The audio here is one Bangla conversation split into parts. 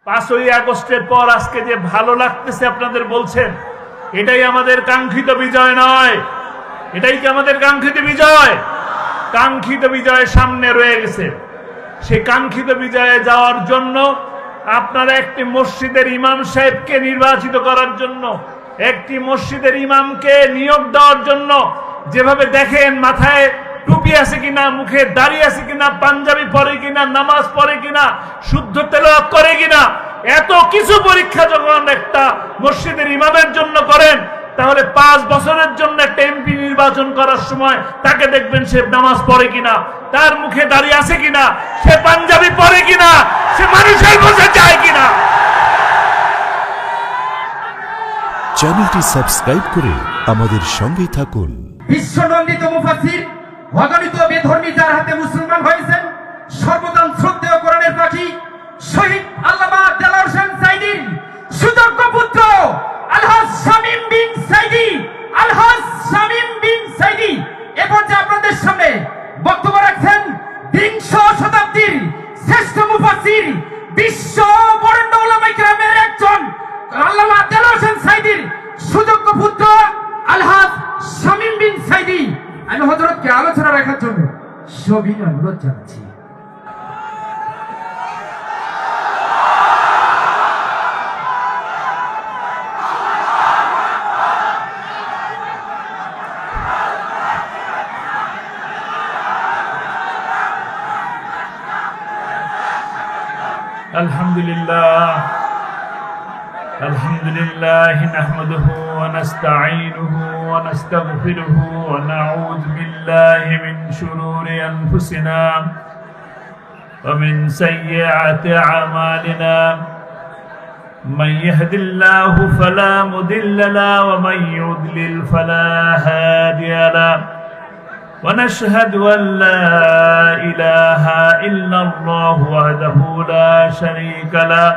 5ই আগস্টের পর আজকে যে ভালো লাগতেছে আপনাদের বলছেন, এটাই আমাদের কাঙ্ক্ষিত বিজয় নয়। এটাই কি আমাদের কাঙ্ক্ষিত বিজয়? কাঙ্ক্ষিত বিজয় সামনে রয়ে গেছে। সেই কাঙ্ক্ষিত বিজয়ে যাওয়ার জন্য আপনারা একটি মসজিদের ইমাম সাহেবকে নির্বাচিত করার জন্য, একটি মসজিদের ইমামকে নিয়োগ দেওয়ার জন্য, যেভাবে দেখেন মাথায় টুপি আছে কিনা, মুখে দাড়ি আছে কিনা, পাঞ্জাবি পরে কিনা, নামাজ পড়ে কিনা, শুদ্ধ তেলাওয়াত করে কিনা, এত কিছু পরীক্ষা যখন একটা মসজিদের ইমামের জন্য করেন, তাহলে 5 বছরের জন্য একটা এমপি নির্বাচন করার সময় তাকে দেখবেন সে নামাজ পড়ে কিনা, তার মুখে দাড়ি আছে কিনা, সে পাঞ্জাবি পরে কিনা, সে মানুষের মধ্যে যায় কিনা। চ্যানেলটি সাবস্ক্রাইব করে আমাদের সঙ্গেই থাকুন। বিশ্বনন্দিত মুফাসসির, অগণিত বেধর্মী, যার হাতে মুসলমান হয়েছেন, সর্বদান শ্রদ্ধেয় কোরআনের পাখি শহীদ আল্লামা দেলোয়ার হোসেন সাঈদীর সুযোগ্য পুত্র আলহাজ শামীম বিন সাঈদী, আলহাজ শামীম বিন সাঈদী এ পর্যায়ে আপনাদের সামনে বক্তব্য রাখছেন বিংশ শতাব্দীর শ্রেষ্ঠ মুফাসসির, বিশ্ব বরেণ্য উলামায়ে কেরামের একজন আল্লামা দেলোয়ার হোসেন সাঈদীর সুযোগ্য পুত্র আলহাজ শামীম বিন সাঈদী। আমি হযরতকে আলোচনা রাখার জন্য সবিনয় অনুরোধ জানাচ্ছি। আলহামদুলিল্লাহ নাহমাদুহু ওয়া নাস্তাঈনুহু ওয়া নাস্তাগফিরুহু ওয়া নাউযু বিল্লাহি মিন শুরুরি আনফুসিনা ওয়া মিন সাইয়্যাতি আমালিনা মান ইয়াহদিল্লাহু ফালা মুদিল্লা লাহু ওয়া মান ইউদ্লিল ফালা হাদিয়া লাহু ونشهد أن لا إله إلا الله وحده لا شريك له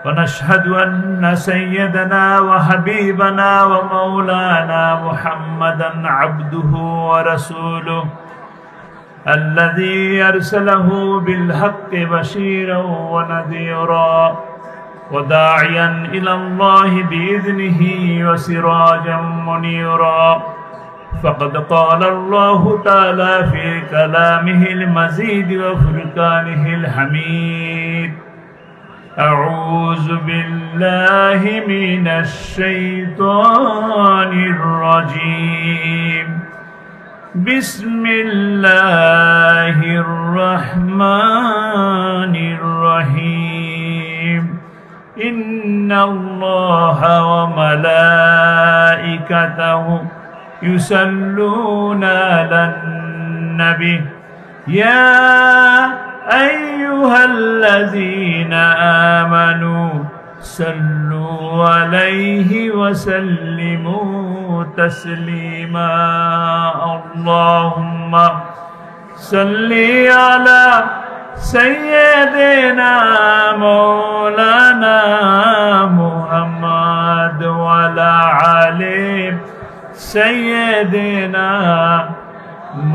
ونشهد أن سيدنا وحبيبنا ومولانا محمدا عبده ورسوله الذي أرسله بالحق بشيرا ونذيرا وداعيا إلى الله بإذنه وسراجا منيرا فقد قال الله تعالى في كلامه المزيد وفرقانه الحميد أعوذ بالله من الشيطان الرجيم بسم الله الرحمن الرحيم إن الله وملائكته يصلون على النبي يا أيها الذين آمنوا صلوا عليه وسلموا تسليما اللهم صل على سيدنا مولانا محمد وعلى آله سيدنا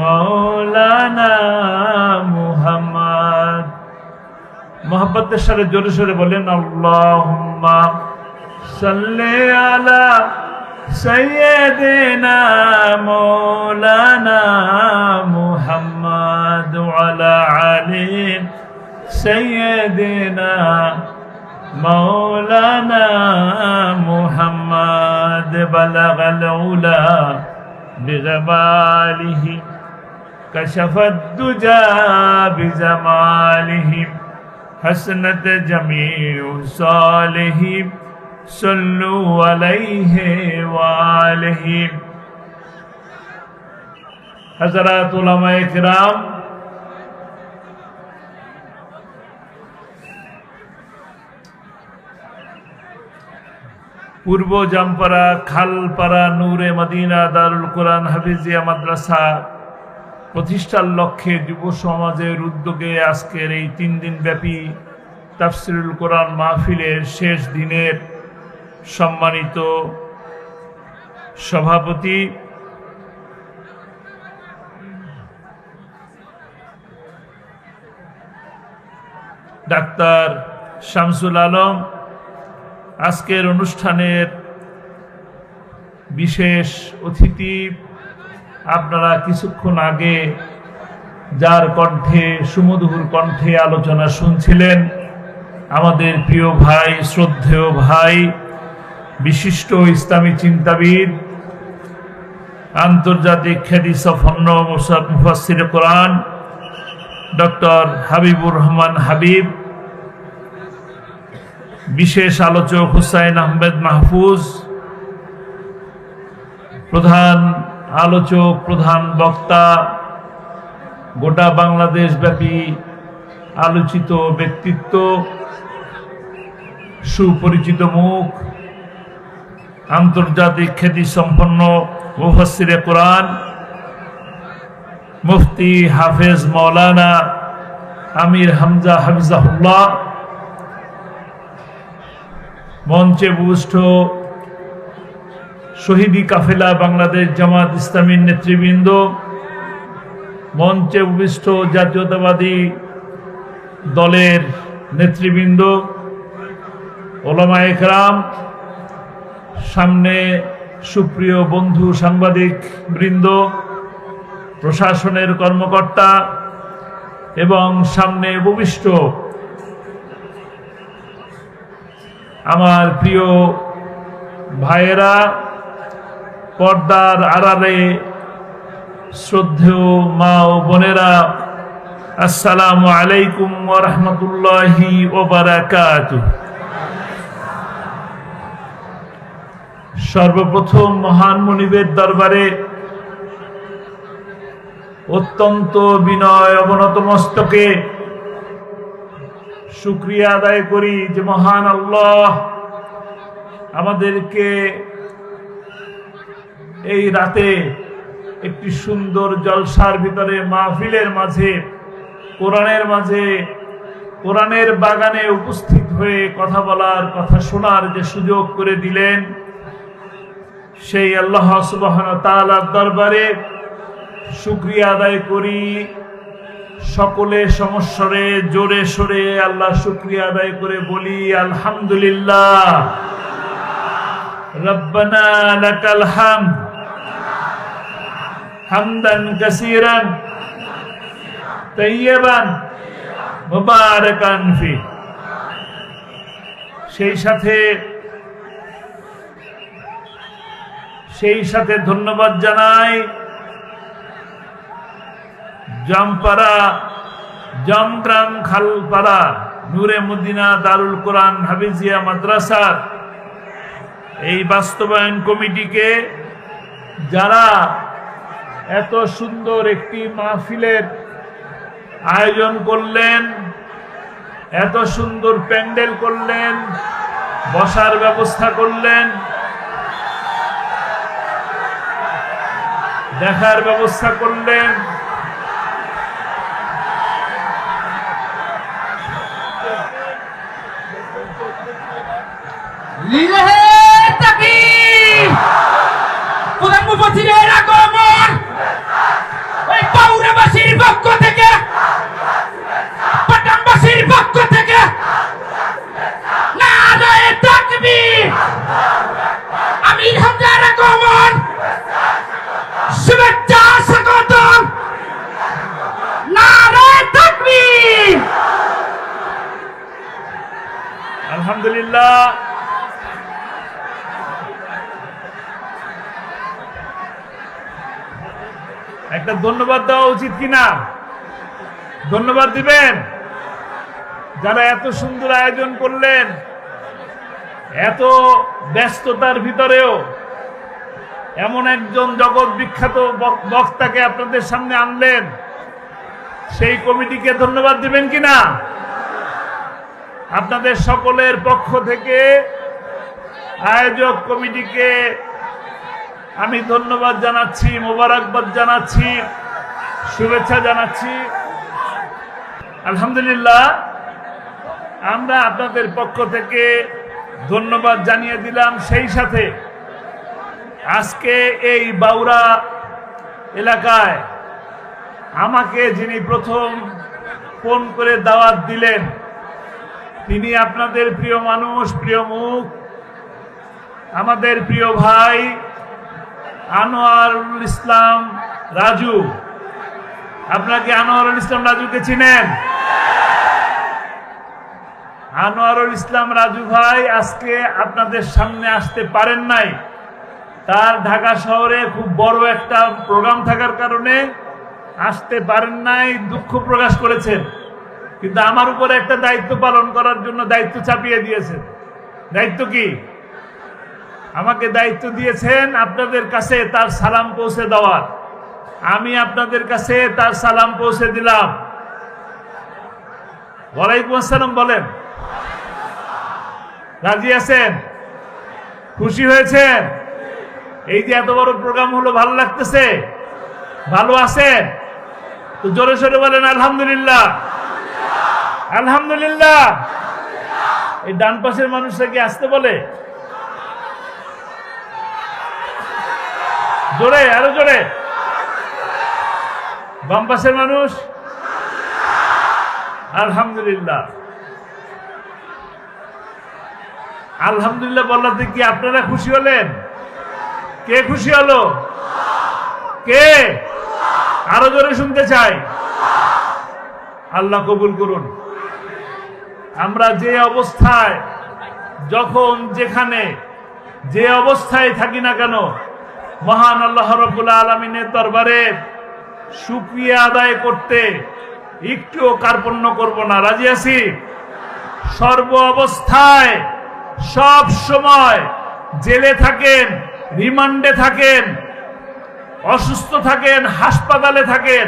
مولانا محمد मोहब्बतेर साथे जोरे सोरे बोलेन अल्लाहुम्मा सल्ली अला सय्यिदिना मौलाना मुहम्मद वअला आलि सय्यिदिना मौलाना मुहम्मद बलगल उला बिजमालिहि कशफद दुजा बिजमालिहि हसनत जमीउ सालिहि सल्लु अलैहि वालिहि। हज़रात उलमाए किराम, पूर्व जामपाड़ा खालपाड़ा नूरे मदीना दारुल कुरान हाफिजिया माद्रासा प्रतिष्ठार लक्ष्ये युव समाजेर उद्योगे आजकेर এই 3 दिन ব্যাপী তাফসীরুল কোরআন মাহফিলের শেষ দিনের সম্মানিত সভাপতি ডাক্তার শামসুল আলম আজকের অনুষ্ঠানের বিশেষ অতিথি। আপনারা কিছুক্ষণ আগে যার কণ্ঠে সুমধুর কণ্ঠে আলোচনা শুনছিলেন, আমাদের প্রিয় ভাই, শ্রদ্ধেয় ভাই, বিশিষ্ট ইসলামী চিন্তাবিদ, আন্তর্জাতিক খ্যাতিসম্পন্ন মুফাসসিরে কোরআন ডক্টর হাবিবুর রহমান হাবিব, বিশেষ আলোচক হুসাইন আহমেদ মাহফুজ, প্রধান আলোচক, প্রধান বক্তা, গোটা বাংলাদেশ ব্যাপী আলোচিত ব্যক্তিত্ব, সুপরিচিত মুখ, আন্তর্জাতিক খ্যাতিসম্পন্ন মুফাসসিরে কোরআন মুফতি হাফেজ মাওলানা আমির হামজা হাফিজাহুল্লাহ, মঞ্চে উপবিষ্ট শহীদি কাফেলা বাংলাদেশ জামাত ইসলামীর নেতৃবৃন্দ, মঞ্চে উপবিষ্ট জাতীয়তাবাদী দলের নেতৃবৃন্দ, ওলামায়ে কেরাম, সামনে সুপ্রিয় বন্ধু সাংবাদিক বৃন্দ, প্রশাসনের কর্মকর্তা এবং সামনে উপবিষ্ট আমার প্রিয় ভাইয়েরা, পর্দার আড়ালে শ্রদ্ধেয় মা ও বোনেরা, আসসালামু আলাইকুম ওয়া রাহমাতুল্লাহি ওয়া বারাকাতুহু। সর্বপ্রথম মহান মুনিবের দরবারে অত্যন্ত বিনয় অবনত মস্তকে শুকরিয়া আদায় করি যে মহান আল্লাহ আমাদেরকে এই রাতে একটি সুন্দর জলসার ভিতরে, মাহফিলের মাঝে, কোরআনের মাঝে, কোরআনের বাগানে উপস্থিত হয়ে কথা বলার, কথা শোনার যে সুযোগ করে দিলেন, সেই আল্লাহ সুবহানাহু ওয়া তাআলার দরবারে শুকরিয়া আদায় করি। সকলে সমস্বরে, জোরে সোরে আল্লাহ শুকরিয়া আদায় করে বলি আলহামদুলিল্লাহ। রব্বানা লাকাল হামদ হামদান কাসীরান তাইয়্যিবান মুবারাকান ফি। সেই সাথে ধন্যবাদ জানাই জামপাড়া, জামগ্রাম খালপাড়া নূরে মদিনা দারুল কোরআন হাফিজিয়া মাদ্রাসার এই বাস্তবায়ন কমিটিকে, যারা এত সুন্দর একটি মাহফিলের আয়োজন করলেন, এত সুন্দর প্যান্ডেল করলেন, বসার ব্যবস্থা করলেন, দেখার ব্যবস্থা করলেন, লিল্লাহে তাকবীর। প্রধান মুফাসসিরের আগমন ওই পাউরাবাসীর পক্ষ থেকে, পাটামবাসীর পক্ষ থেকে নারায়ে তাকবীর। আমির হামজার আগমন, শুভেচ্ছা স্বাগতম, নারায়ে তাকবীর। আলহামদুলিল্লাহ। একটা ধন্যবাদ দেওয়া উচিত কিনা? ধন্যবাদ দিবেন যারা এত সুন্দর আয়োজন করলেন, এত ব্যস্ততার ভিতরেও এমন একজন জগৎ বিখ্যাত বক্তাকে আপনাদের সামনে আনলেন। সেই কমিটিকে ধন্যবাদ দিবেন কিনা? আপনাদের সকলের পক্ষ থেকে আয়োজক কমিটিকে আমি ধন্যবাদ জানাচ্ছি, মোবারকবাদ জানাচ্ছি, শুভেচ্ছা জানাচ্ছি। আলহামদুলিল্লাহ, আমরা আপনাদের পক্ষ থেকে ধন্যবাদ জানিয়ে দিলাম। সেই সাথে আজকে এই বাউরা এলাকায় আমাকে যিনি প্রথম ফোন করে দাওয়াত দিলেন, তিনি আপনাদের প্রিয় মানুষ, প্রিয় মুখ, আমাদের প্রিয় ভাই আনোয়ারুল ইসলাম রাজু। আপনারা কি আনোয়ারুল ইসলাম রাজুকে চিনেন? আনোয়ারুল ইসলাম রাজু ভাই আজকে আপনাদের সামনে আসতে পারেন নাই। তার ঢাকা শহরে খুব বড় একটা প্রোগ্রাম থাকার কারণে আসতে পারেন নাই, দুঃখ প্রকাশ করেছেন। কিন্তু আমার উপরে একটা দায়িত্ব পালন করার জন্য দায়িত্ব চাপিয়ে দিয়েছেন। দায়িত্ব কি? আমাকে দায়িত্ব দিয়েছেন আপনাদের কাছে তার সালাম পৌঁছে দেওয়ার। আমি আপনাদের কাছে তার সালাম পৌঁছে দিলাম। ওয়ালাইকুম আসসালাম বলেন। রাজি আছেন? খুশি হয়েছেন? এই যে এত বড় প্রোগ্রাম হলো, ভালো লাগতেছে? ভালো আছেন তো? জোরে সোরে বলেন আলহামদুলিল্লাহ। আলহামদুলিল্লাহ। এই ডান পাশের মানুষরা কি আসতে বলে? জোরে, আরো জোরে। বাম পাশের মানুষ আলহামদুলিল্লাহ। আলহামদুলিল্লাহ বলতে কি আপনারা খুশি হলেন? কে খুশি হলো? কে? আরো জোরে শুনতে চাই। আল্লাহ কবুল করুন। আমরা যে অবস্থায়, যখন যেখানে যে অবস্থায় থাকি না কেন, মহান আল্লাহ রাব্বুল আলামিনের দরবারে শুকরিয়া আদায় করতে একটুও কার্পণ্য করব না। রাজি আছি? সর্ব অবস্থায়, সব সময়, জেলে থাকেন, রিমান্ডে থাকেন, অসুস্থ থাকেন, হাসপাতালে থাকেন,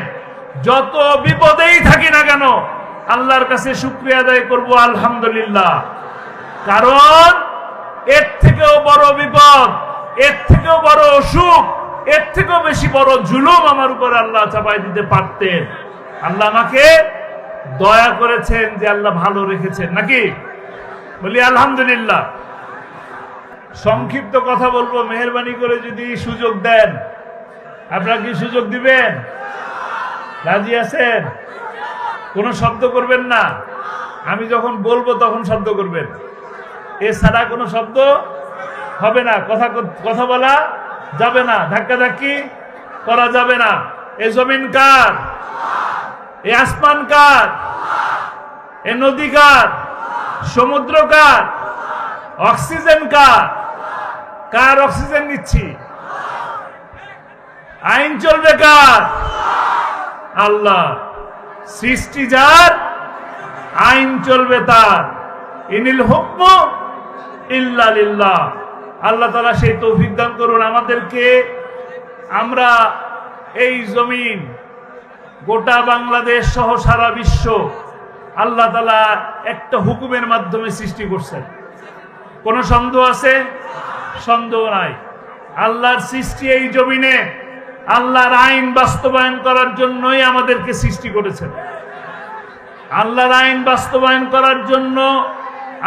যত বিপদেই থাকি না কেন আল্লাহর কাছে শুকরিয়া আদায় করব আলহামদুলিল্লাহ। কারণ এর থেকেও বড় বিপদ, এর থেকেও বড় অসুখ, এর থেকেও বেশি বড় জুলুম আমার উপর আল্লাহ চাপাই দিতে পারতেন। আল্লাহ আমাকে দয়া করেছেন যে আল্লাহ ভালো রেখেছেন, নাকি? বলি আলহামদুলিল্লাহ। সংক্ষিপ্ত কথা বলবো, মেহেরবানি করে যদি সুযোগ দেন। আপনারা কি সুযোগ দিবেন? রাজি আছেন? কোনো শব্দ করবেন না। আমি যখন বলবো তখন শব্দ করবেন, এছাড়া কোনো শব্দ হবে না। কথা বলা যাবে না, ধাক্কাধাক্কি করা যাবে না। এ জমিন কার? এ আসমান কার? এ নদী কার? সমুদ্র কার? অক্সিজেন কার? কার অক্সিজেন নিচ্ছি? আইন চলবে কার? আল্লাহ। সৃষ্টি যার, আইন চলবে তার। ইনিল হুকমু ইল্লা লিল্লাহ। আল্লাহ তাআলা সেই তৌফিক দান করুন আমাদেরকে। আমরা এই জমিন, গোটা বাংলাদেশ সহ সারা বিশ্ব আল্লাহ তাআলা একটা হুকুমের মাধ্যমে সৃষ্টি করছেন। কোনো সন্দেহ আছে? সন্দেহ নাই। আল্লাহর সৃষ্টি এই জমিনে আল্লাহর আইন বাস্তবায়ন করার জন্যই আমাদেরকে সৃষ্টি করেছেন। আল্লাহর আইন বাস্তবায়ন করার জন্য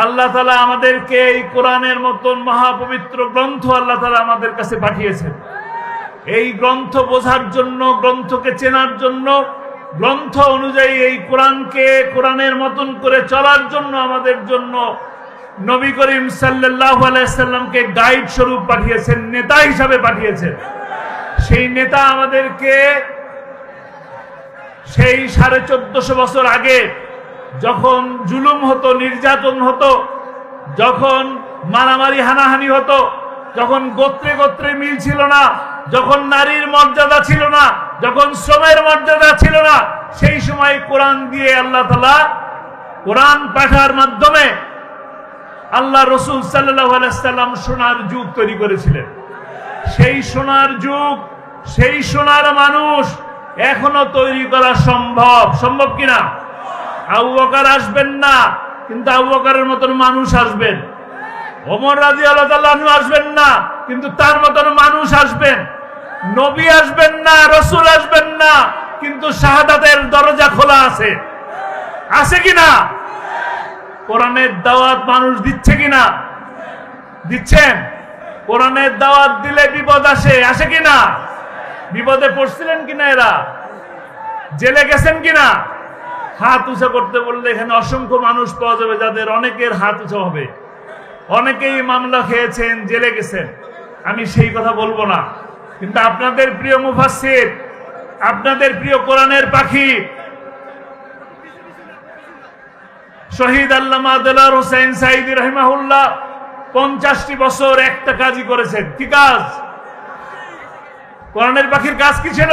আল্লাহ তাআলা আমাদেরকে এই কোরআনের মতন মহাপবিত্র গ্রন্থ আল্লাহ তাআলা আমাদের কাছে পাঠিয়েছেন। এই গ্রন্থ বোঝার জন্য, গ্রন্থকে চেনার জন্য, গ্রন্থ অনুযায়ী এই কোরআনকে কোরআনের মতন করে চলার জন্য আমাদের জন্য নবী করিম সাল্লাল্লাহু আলাইহি সাল্লামকে গাইড স্বরূপ পাঠিয়েছেন, নেতা হিসাবে পাঠিয়েছেন। সেই নেতা আমাদেরকে সেই 1450 বছর আগে যখন জুলুম হতো, নির্যাতন হতো, যখন মারামারি হানাহানি হতো, যখন গোত্রে গোত্রে মিল ছিল না, যখন নারীর মর্যাদা ছিল না, যখন শ্রমের মর্যাদা ছিল না, সেই সময় কোরআন দিয়ে আল্লাহ তাআলা কোরআন পাঠার মাধ্যমে আল্লাহ রাসূল সাল্লাল্লাহু আলাইহি সাল্লাম সোনার যুগ তৈরি করেছিলেন। সেই সোনার যুগ, সেই সোনার মানুষ এখনো তৈরি করা সম্ভব। সম্ভব কিনা? আবু বকর আসবেন না, কিন্তু আবু বকরের মতন মানুষ আসবেন। ওমর রাদিয়াল্লাহু তাআলা আনহু আসবেন না, কিন্তু তার মতন মানুষ আসবেন। নবী আসবেন না, রাসূল আসবেন না, কিন্তু শাহাদাতের দরজা খোলা আছে। আছে কিনা? কোরআনের দাওয়াত মানুষ দিচ্ছে কিনা? দিচ্ছেন। কোরআনের দাওয়াত দিলে বিপদ আসে, আসে কিনা? বিপদে পড়ছিলেন কিনা? এরা জেলে গেছেন কিনা? হাত উঁচা করতে বললে এখানে অসংখ্য মানুষ পাওয়া যাবে যাদের অনেকের হাত উঁচা হবে। অনেকেই মামলা খেয়েছেন, জেলে গেছেন, আমি সেই কথা বলবো না। কিন্তু আপনাদের প্রিয় মুফাসসির, আপনাদের প্রিয় কোরআনের পাখি শহীদ আল্লামা দেলোয়ার হোসেন সাঈদী রাহিমাহুল্লাহ 50টি বছর একটা কাজই করেছেন। কি কাজ? কোরআনের পাখির কাজ কি ছিল?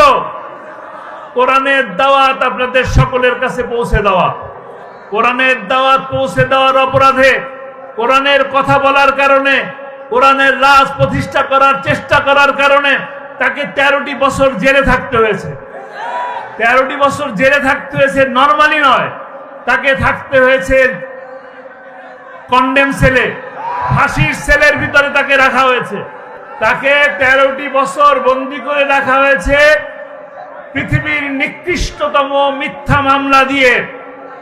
কোরআনের দাওয়াত আপনাদের সকলের কাছে পৌঁছে দেওয়া। কোরআনের দাওয়াত পৌঁছে দেওয়ার অপরাধে, কোরআনের কথা বলার কারণে, কোরআনের রাজ প্রতিষ্ঠা করার চেষ্টা করার কারণে তাকে 13টি বছর জেলে থাকতে হয়েছে। 13টি বছর জেলে থাকতে হয়েছে, নরমালি নয়, তাকে থাকতে হয়েছে কন্ডেম সেলে, ফাঁসির সেলের ভিতরে তাকে রাখা হয়েছে। তাকে 13টি বছর বন্দী করে রাখা হয়েছে পৃথিবীর নিকৃষ্টতম মিথ্যা মামলা দিয়ে।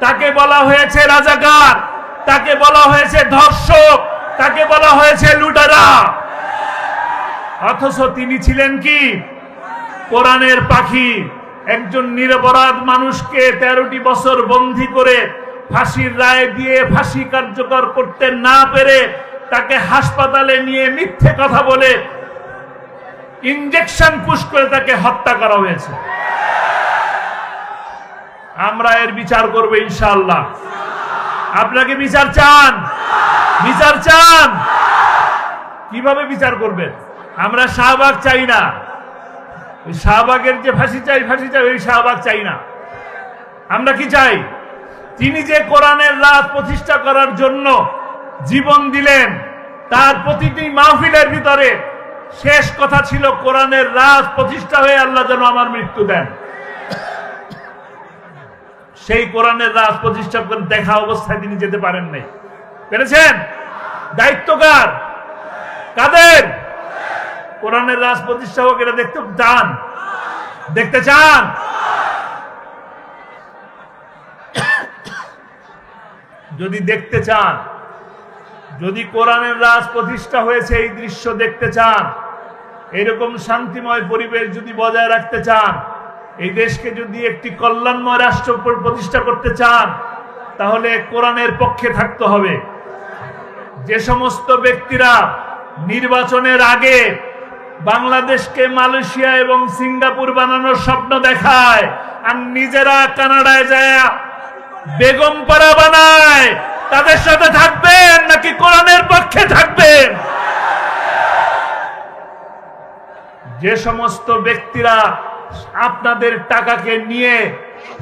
তাকে বলা হয়েছে রাজাকার, তাকে বলা হয়েছে ধর্ষক, তাকে বলা হয়েছে লুটারা। অথচ তিনি ছিলেন কি? কোরআনের পাখি। একজন নিরপরাধ মানুষকে 13টি বছর বন্দী করে ফাঁসির রায় দিয়ে ফাঁসি কার্যকর করতে না পেরে তাকে হাসপাতালে নিয়ে মিথ্যে কথা বলে ইনজেকশন পুশ করে তাকে হত্যা করা হয়েছে। আমরা এর বিচার করব ইনশাআল্লাহ। আপনাকে বিচার চান? বিচার চান? কিভাবে বিচার করবেন? আমরা শাহবাগ চাই না। ওই শাহবাগের যে ফাঁসি চাই ওই শাহবাগ চাই না। আমরা কি চাই? তিনি যে কোরআনের রাজ প্রতিষ্ঠা করার জন্য জীবন দিলেন, তার প্রতিটি মাহফিলের ভিতরে শেষ কথা ছিল কোরআনের রাজ প্রতিষ্ঠা হয়ে আল্লাহ যেন আমার মৃত্যু দেন। সেই কোরআনের রাজ প্রতিষ্ঠা করে দেখা অবস্থায় তিনি যেতে পারেন নাই। পেরেছেন? দায়িত্ব কার? কাদের? কোরআনের রাজ প্রতিষ্ঠা হোক, এটা দেখতে চান? দেখতে চান? যদি দেখতে চান, যদি কোরআনের রাজ প্রতিষ্ঠা হয়েছে এই দৃশ্য দেখতে চান, এরকম শান্তিময় পরিবেশ যদি বজায় রাখতে চান, এই দেশকে যদি একটি কল্যাণময় রাষ্ট্র প্রতিষ্ঠা করতে চান, তাহলে কোরআনের পক্ষে থাকতে হবে। যে সমস্ত ব্যক্তিরা নির্বাচনের আগে বাংলাদেশকে মালয়েশিয়া এবং সিঙ্গাপুর বানানোর স্বপ্ন দেখায় আর নিজেরা কানাডায় যায় বেগমপাড়া বানায়, তাদের সাথে থাকবেন নাকি কোরআনের পক্ষে থাকবেন? যে সমস্ত ব্যক্তিরা আপনাদের টাকাকে নিয়ে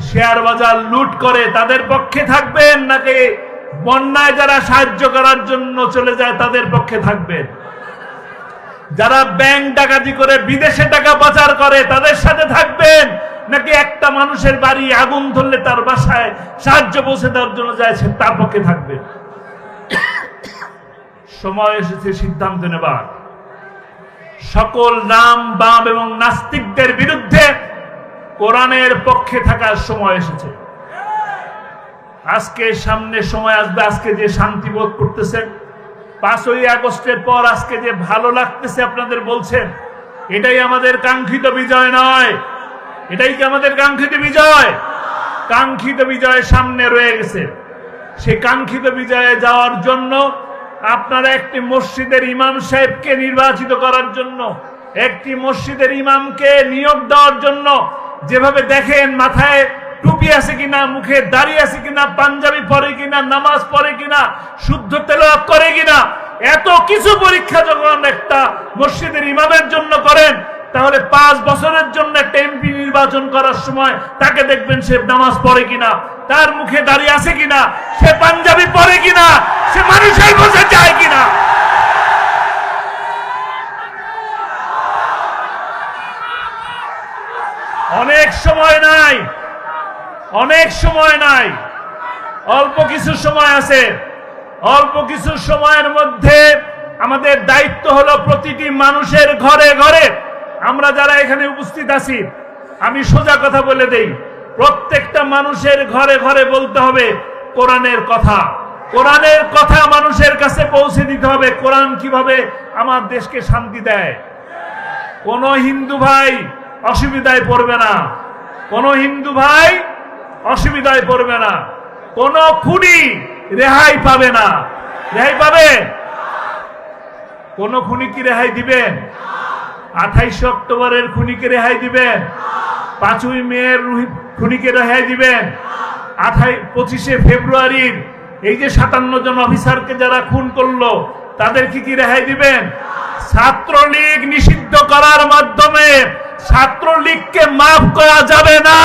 শেয়ার বাজার লুট করে, তাদের পক্ষে থাকবেন নাকি বন্যায় যারা সাহায্য করার জন্য চলে যায় তাদের পক্ষে থাকবেন? যারা ব্যাংক ডাকাতি করে বিদেশে টাকা পাচার করে তাদের সাথে থাকবেন নাকি একটা মানুষের বাড়ি আগুন ধরলে তার বাসায় সাহায্য পৌঁছে দেওয়ার জন্য যায় তার পক্ষে থাকবেন? সময় এসেছে সিদ্ধান্ত নেবার। সকল নাম বাম এবং নাস্তিকদের বিরুদ্ধে কোরআনের পক্ষে থাকার সময় এসেছে। আজকে সামনে সময় আসবে, আজকে যে শান্তি বোধ করতেছেন, 5ই আগস্টের পর আজকে যে ভালো লাগতেছে আপনাদের বলছেন, এটাই আমাদের কাঙ্ক্ষিত বিজয় নয়। এটাই কি আমাদের কাঙ্ক্ষিত বিজয়? কাঙ্ক্ষিত বিজয় সামনে রয়ে গেছে। সেই কাঙ্ক্ষিত বিজয়ে যাওয়ার জন্য আপনারা একটি মসজিদের ইমাম সাহেবকে নির্বাচিত করার জন্য, একটি মসজিদের ইমামকে নিয়োগ দেওয়ার জন্য, যেভাবে দেখেন মাথায় টুপি আছে কিনা, মুখে দাড়ি আছে কিনা, পাঞ্জাবি পরে কিনা, নামাজ পড়ে কিনা, শুদ্ধ তেলাওয়াত করে কিনা, এত কিছু পরীক্ষা যখন একটা মসজিদের ইমামের জন্য করেন, তাহলে 5 বছরের জন্য একটা এমপি নির্বাচন করার সময় তাকে দেখবেন সে নামাজ পড়ে কিনা, তার মুখে দাড়ি আছে কিনা, সে পাঞ্জাবি পরে কিনা, সে মানুষের বসে যায় কিনা। অনেক সময় নাই, অনেক সময় নাই, অল্প কিছু সময় আছে। অল্প কিছু সময়ের মধ্যে আমাদের দায়িত্ব হলো প্রতিটি মানুষের ঘরে ঘরে, আমরা যারা এখানে উপস্থিত আছি, আমি সোজা কথা বলে দেই, প্রত্যেকটা মানুষের ঘরে ঘরে বলতে হবে কোরআনের কথা। কোরআনের কথা মানুষের কাছে পৌঁছে দিতে হবে। কোরআন কিভাবে আমার দেশকে শান্তি দেয়। কোন হিন্দু ভাই অসুবিধায় পড়বে না, কোন হিন্দু ভাই অসুবিধায় পড়বে না, কোন খুনি রেহাই পাবে না। রেহাই পাবে? কোন খুনি কি রেহাই দিবেন? 28 অক্টোবরের খুনিকে রেহাই দিবেন? 5ই মেয়ের খুনিকে রেহাই দিবেন? 25শে ফেব্রুয়ারির এই যে 57 জন অফিসারকে যারা খুন করলো তাদেরকে কি রেহাই দিবেন? ছাত্রলীগ নিষিদ্ধ করার মাধ্যমে ছাত্রলীগকে মাফ করা যাবে না।